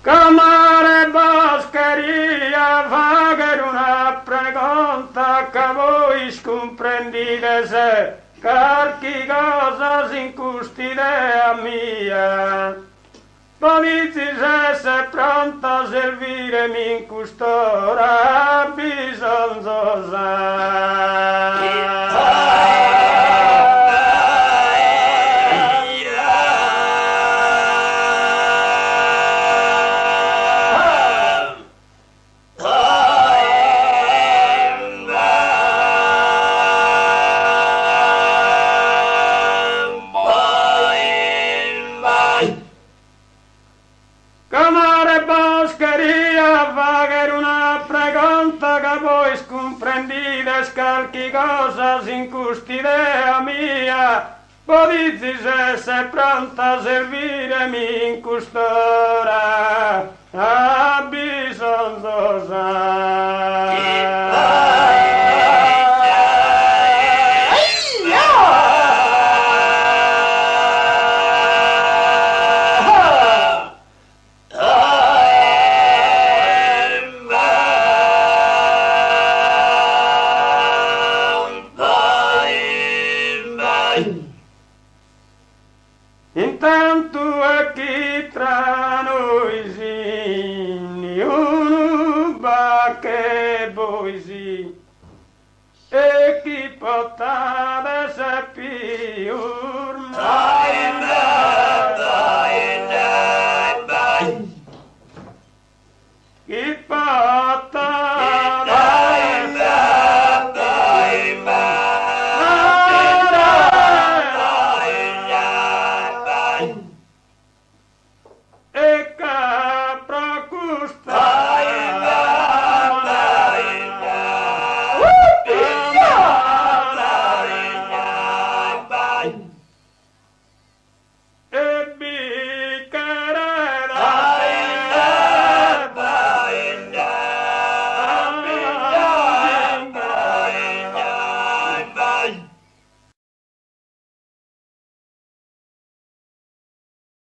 Camare boscheria, fager una pregunta che voi scomprendite se qualche cosa si incustidea mia. Polizzi se pronta a servirmi in custora, bisogno Camare boscheria, fager una pregunta che voi scomprendite qualche cosa si incustidea mia. Polizzi se pronta a servirmi in custora, a bisogno Intanto è chi tra noi si, uno che voi si, e chi potete sapere ormai.